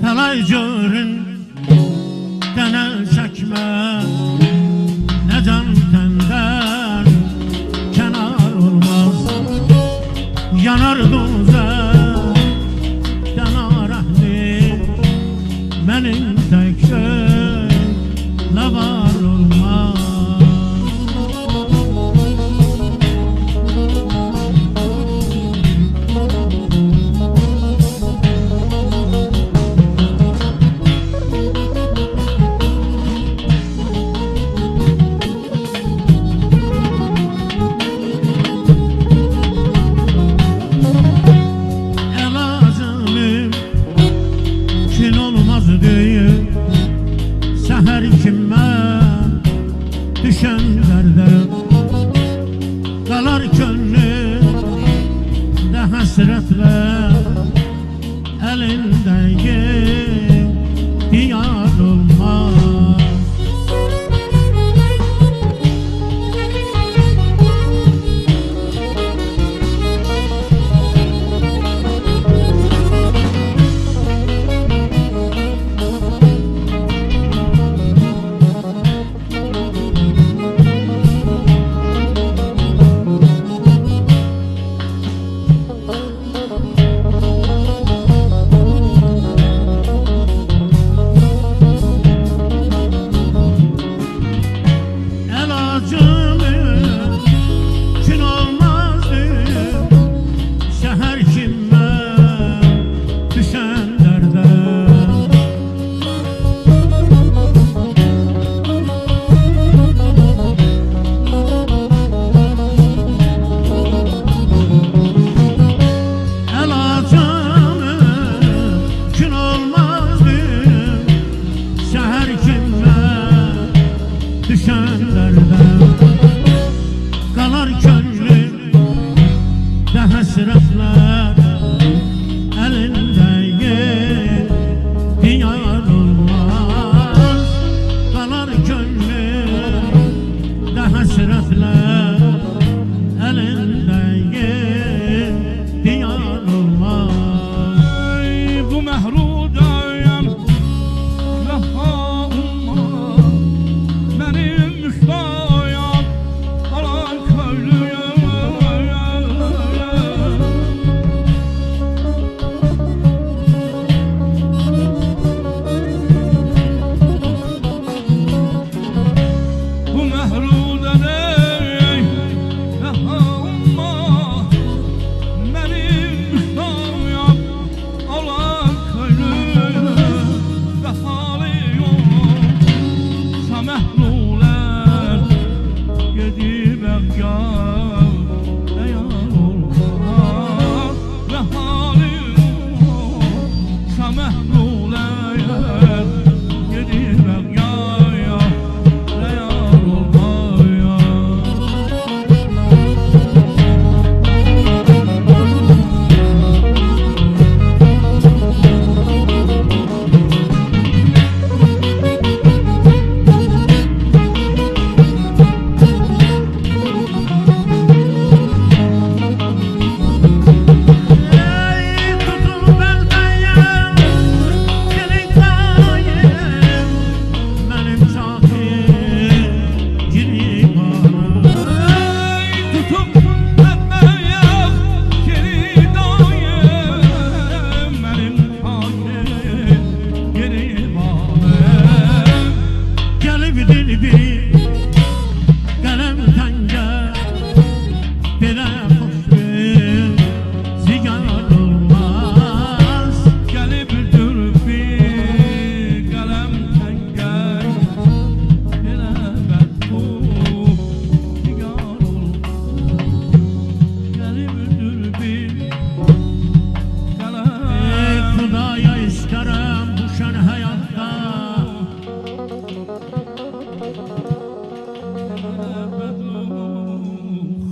Fəlay görün dənə çəkməz, nə can təndən kənar olmaz. Yanar dozaq yanar əhli, mənim təkcə var olmaz. Səhər kimə düşən dərdə, qalar könlümdə həsrətlə, əlindəki diyar olmaz. Qalar könlümdə həsrətlər, əlindəki diyar olmaz. Qalar könlümdə həsrətlər, əlindəki diyar olmaz. Bu məhrudayam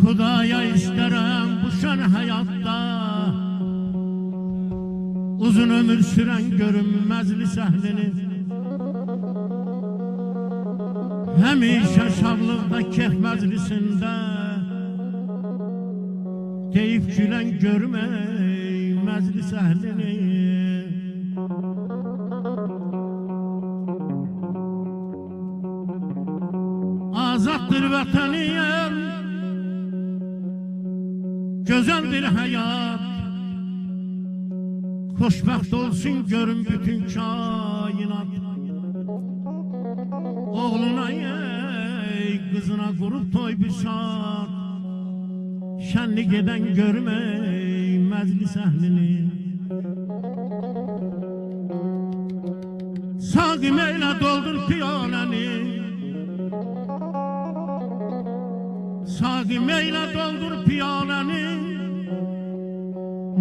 Xudaya isterem bu şen hayatta, uzun ömür süren görünmezli səhlini, həmişə şadlıqda kef məclisində, deyib gülən görmək məclis əhlini. vatanıyım, güzeldir hayat. Xoşbəxt olsun görün bütün kainat. Oğluna kızına kurup toy bir saat. Şenlik eden görmey meclis ehlini. Sağım eyle doldur piyaleni. Sağım eyle doldur piyaleni.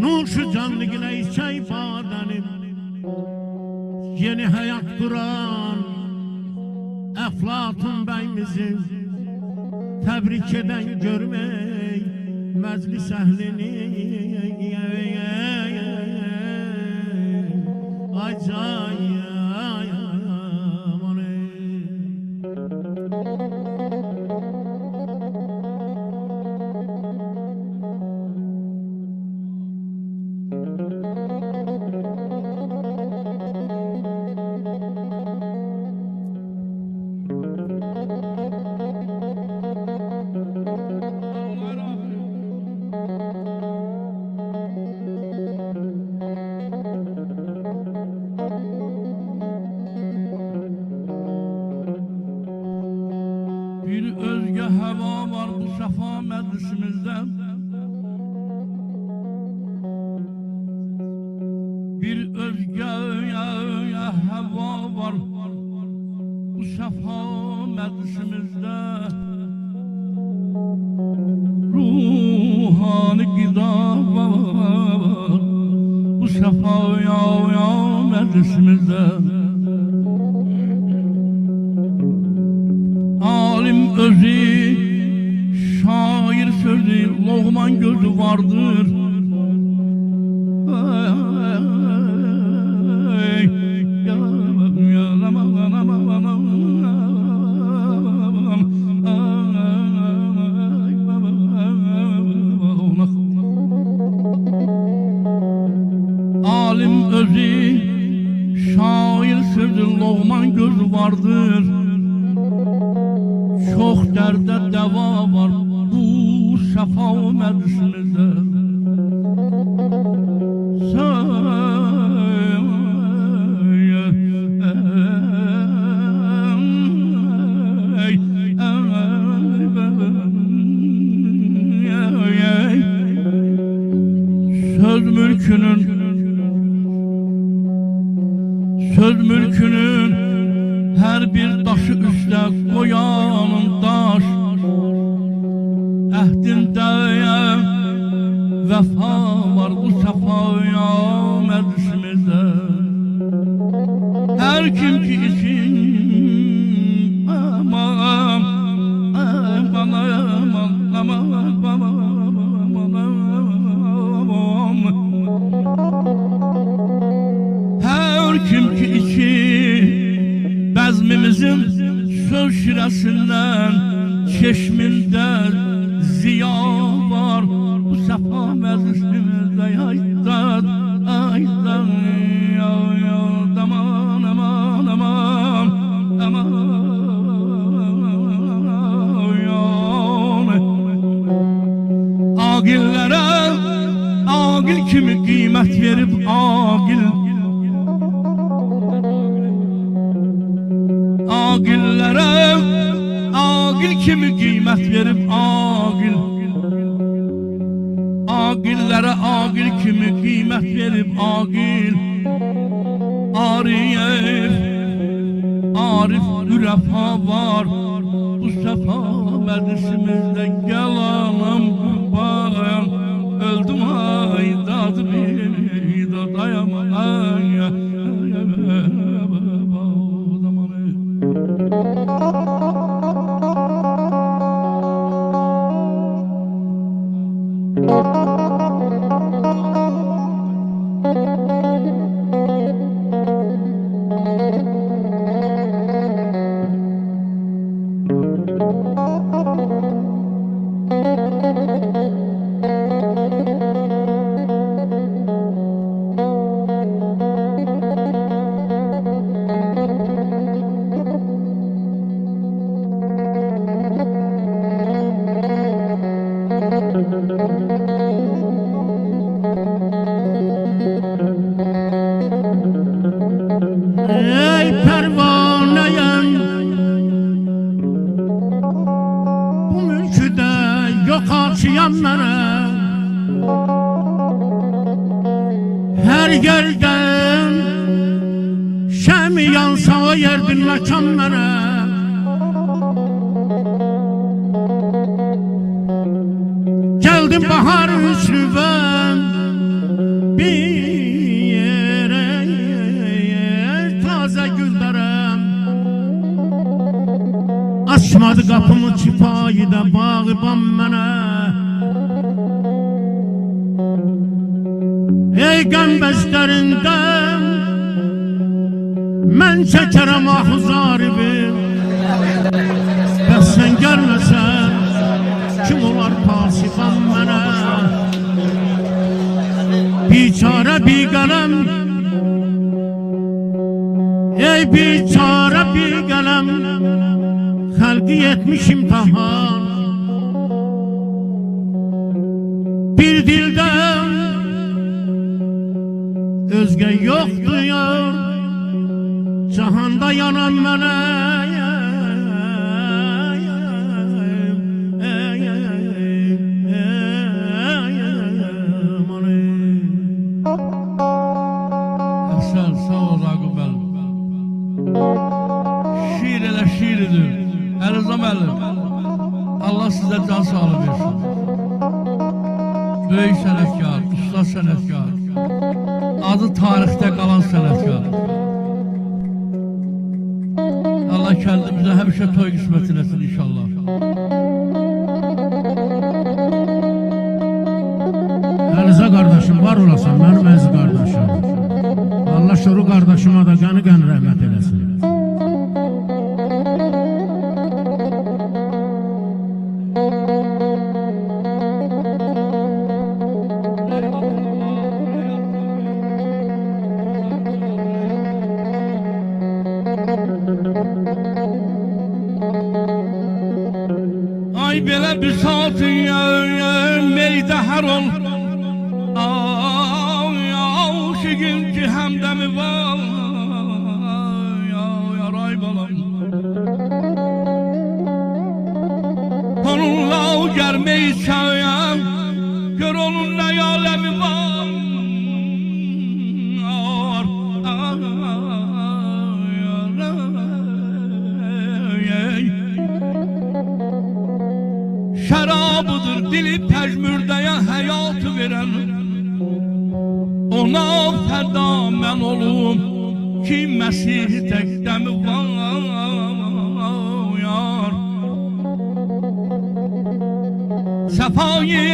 Nuşu canlı güne içey badenim. Yeni hayat kuran Eflatun beyimizi tebrik eden görmey meclis ehlini. Acayip. Bir özge hava var bu şafa meclisimizde. Bir özge hava var bu şafa meclisimizde. Ruhani gıda var bu şafa meclisimizde. Alim özü, şair sözü, Loğman gözü vardır. Alim özü, şair sözü, Loğman gözü vardır. Çok derde deva var bu şafa meclisimizde. Söz mülkünün her bir taşı üstə koyanın daş. Əhdində vəfa var bu səfaya məclisimizdə. Hər kim ki için aman her kim ki için bezmimizin söz şiresinden çeşminde ziya var bu sefa meclisimizde. Aydan aydan ya aman aman aman aman agillere agil kimi kıymet verip agil agillere agil kimi kıymet verip agil agillere agil kimi kıymet verip agil Arif ürefa var bu sefa meclisimizde. Gel anam bayan öldüm ay dadı bir da dayamam ay yerden şem yansa o yerdin mekan mənə geldim bahar üslüben bir yere taze güllerem açmadı kapımı çipayı da bağıban mənə ey qəmbəzlərindən mən çəkərəm ahuzaribim bəs sən gəlməsən kim olar pasiban mənə biçarə bir qələm ey biçarə bir qələm xəlqi etmiş imtihan bir dildən özge yoktu yar cahanda yanan mənə Sen sağ ol Ragıp Bey. Şiir elə şiiridir. Elizam Əli. Allah size can sağlığı versin. Böyük sənətkar, usta sənətkar. Adı tarixte kalan sənətkar. Allah kendimize həmişə toy qismət eləsin inşallah. Əliza qardaşım var olasan mənim əziz qardaşım. Allah şoru qardaşıma da qəni rəhmət eləsin. Ay belə bir saatin meydə hər ol Aşıqın ki həmdəmi var Yaray balam Onunla o gəlməyi çağıyan Gör onun nə yaləmi var Şərabıdır dili pəjmürdəyə həyatı verən Ona fəda mən olum ki Məsih təkdəmi var Səfayı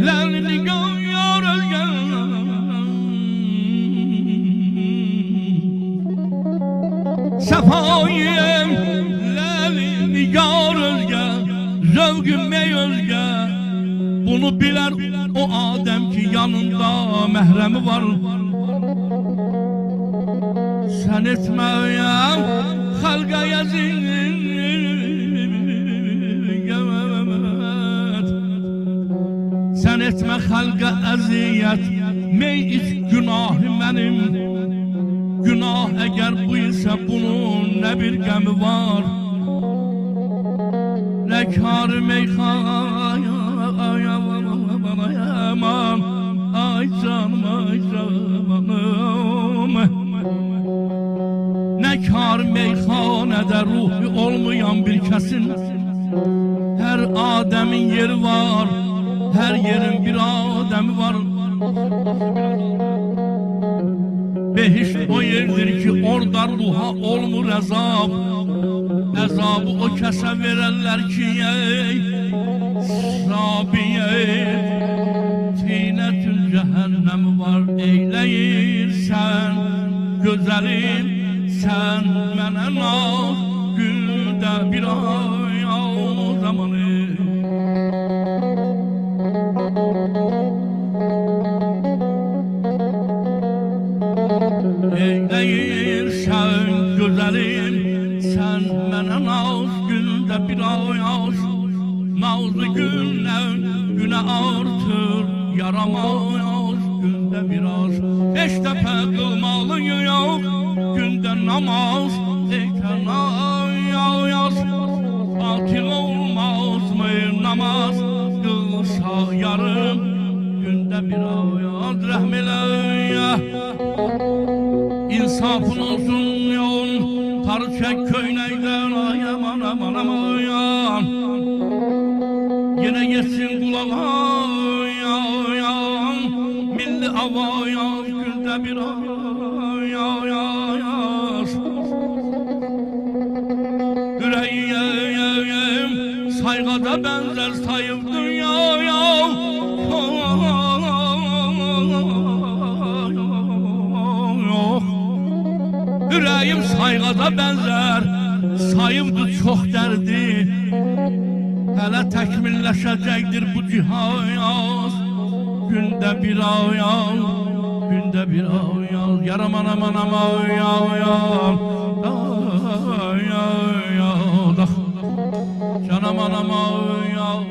lərini gör özgən Səfayı lərini gör özgən Zövgümme özge Bunu biler o Adem ki yanında mehremi var Sen etmeyem halka yaziyet Sen etme halka eziyet Mey iç günahı benim Günah eğer bu ise bunun ne bir gemi var Ne kâr meyhanayamam Ay canım ay canım Ne kâr meyhanede ruhu olmayan bir kesin Her Adem'in yeri var Her yerin bir Adem'i var Behişt o yerdir ki orada ruha olmur azab Əzabı o kəsə verərlər ki Rabiyə Tinətül cəhənnəm var Eyləyirsən Gözəlim Sən mənə naz Güldə bir ay zamanı Eyləyirsən Gözəlim Sen mənə naz gündə bir ay az Nazlı güne artır Yaramaz gündə biraz Beş dəfə qılmalı yox Gündə namaz Eykən yaz Atil olmaz mı namaz Qılsa yarım Gündə bir ay az Rəhm elə İnsafın olsun yol, tarı çek köynekten, ay aman aman aman yan. Yine geçsin kulağa yan, milli ava yan, günde bir ay yan. Yüreğim saygıda benzer sayıp dünyaya. Yüreğim saygıda benzer sayıptı çok derdi. Hele tekmilleşecektir bu cihayaz. Günde bir ayal, günde bir ayal. Yaraman aman aman ayal. Canım anam ayal.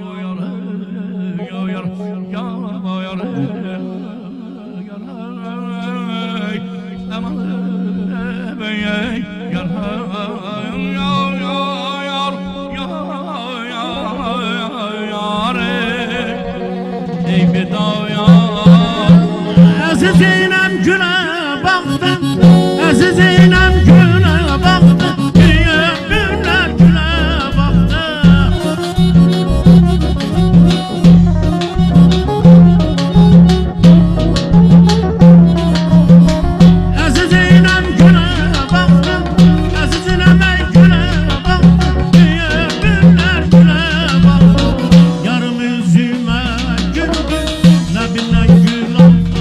Azizinem güne baktım, azizinem güne baktım, büyük günler güne baktım. Azizinem güne baktım, azizinem güne baktım, büyük günler güne baktım. Yarım üzüme güldü, labine gül aldım.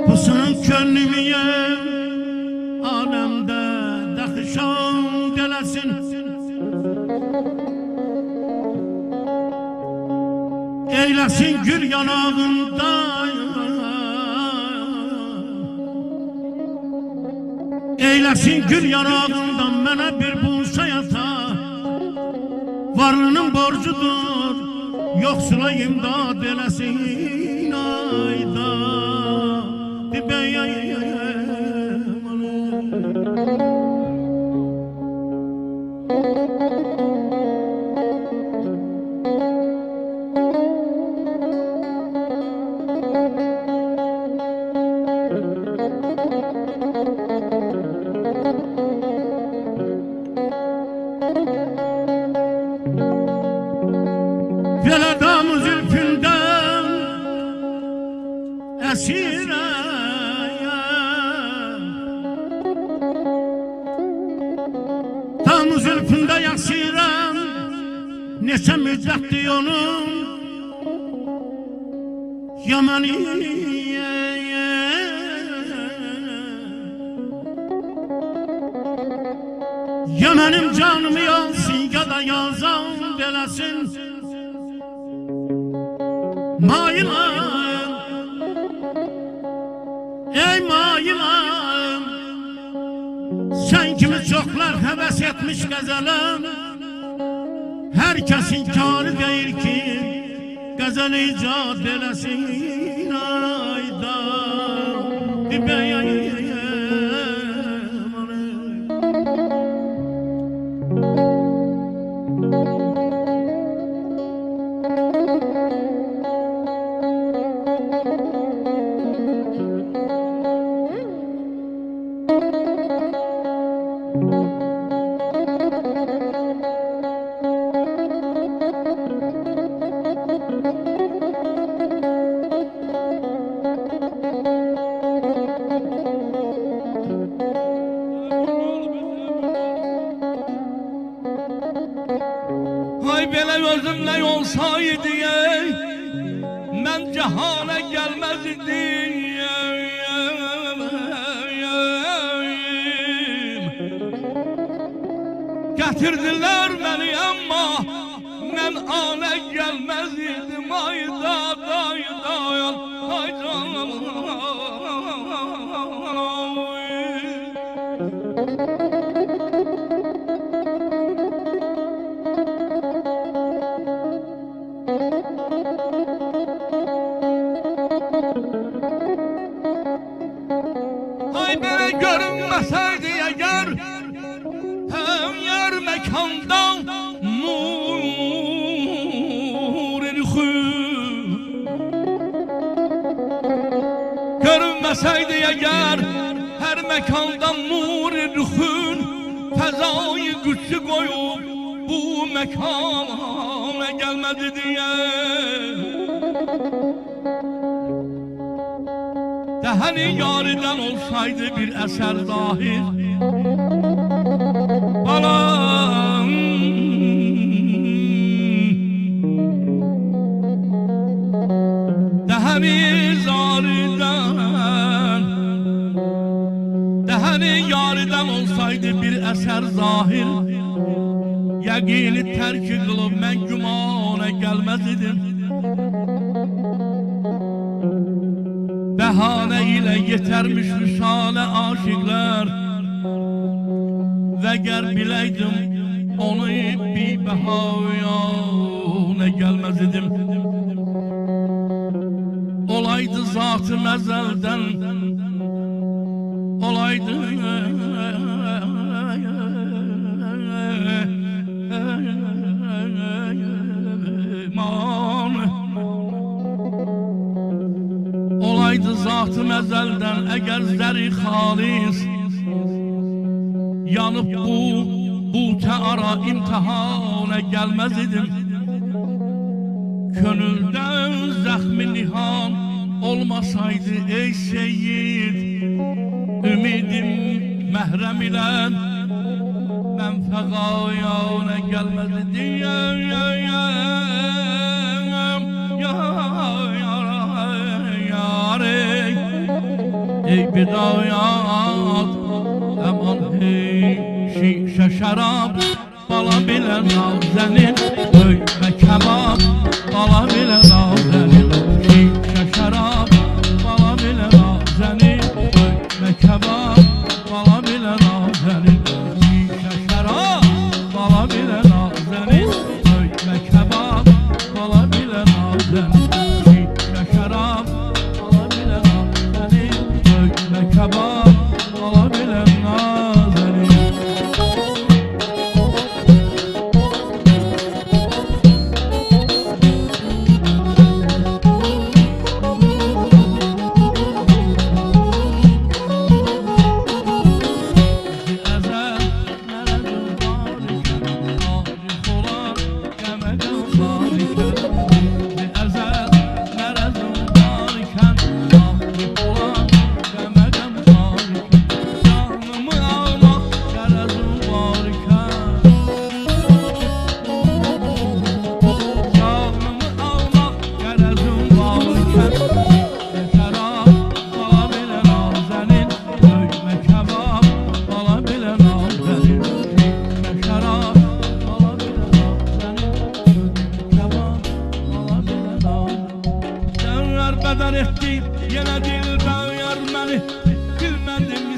Pusun könlümü alemde dakışan delesin. Eylesin gül yanağında, eylesin gül yanağından mənə bir bulsa yata. Varlının borcudur, yoksula imdad eləsin ayda. Veladamı zülfünden esire, damı zülfünde yasirem, neçə müddətdir onun Yemeniye. Yemenim canımı yansın ya da yazan delesin. Mailam, ey mailam, sen kimi çoklar heves etmiş gazelem. Herkesin kârı değil ki غزل ایجاد دلسین آیدا دی بیایی Hay belə özüm nə olsaydı mən cahana gəlməzdim. Gətirdilər məni amma mən ana gəlməzdim. Ayda dayda ay canım. Ay belə görünməsəydi əgər hem yer mekandan nur elxün görünməsəydi əgər her mekandan nur elxün fəzayı güçlü qoyub bu mekana gelmedi diye Dəhəni yarıdan olsaydı bir əsər zahir Balam Dəhəni yarıdan olsaydı bir əsər zahir Yəqini tərk qılıb mən gümana gəlməz idim Bəhanə ilə yetərmiş müsalə aşıqlar Və gər biləydim onu bir bəhayana gəlməz idim Olaydı zatı məzəldən Olaydı Olaydı zatı məzəldən əgər zəri xalis Yanıb bu təara imtihana gəlməz idim Könüldən zəxmi nihan olmasaydı ey seyyid Ümidim məhrəm ilə mən fəqayana gəlməz idim Ey bidayat Aman hey şişe şarap Bala bile nazənin Öykə kebab Bala bile nazənin Şişe şarap Bala bile nazənin Öykə kebab Bala bile nazənin Şişe şarap Bala bile nazənin Öykə kebab Bala bile nazənin Şişe şarap Kebab alabilen nazerin Bədər etdi yenə dildən yar məni Bilmədim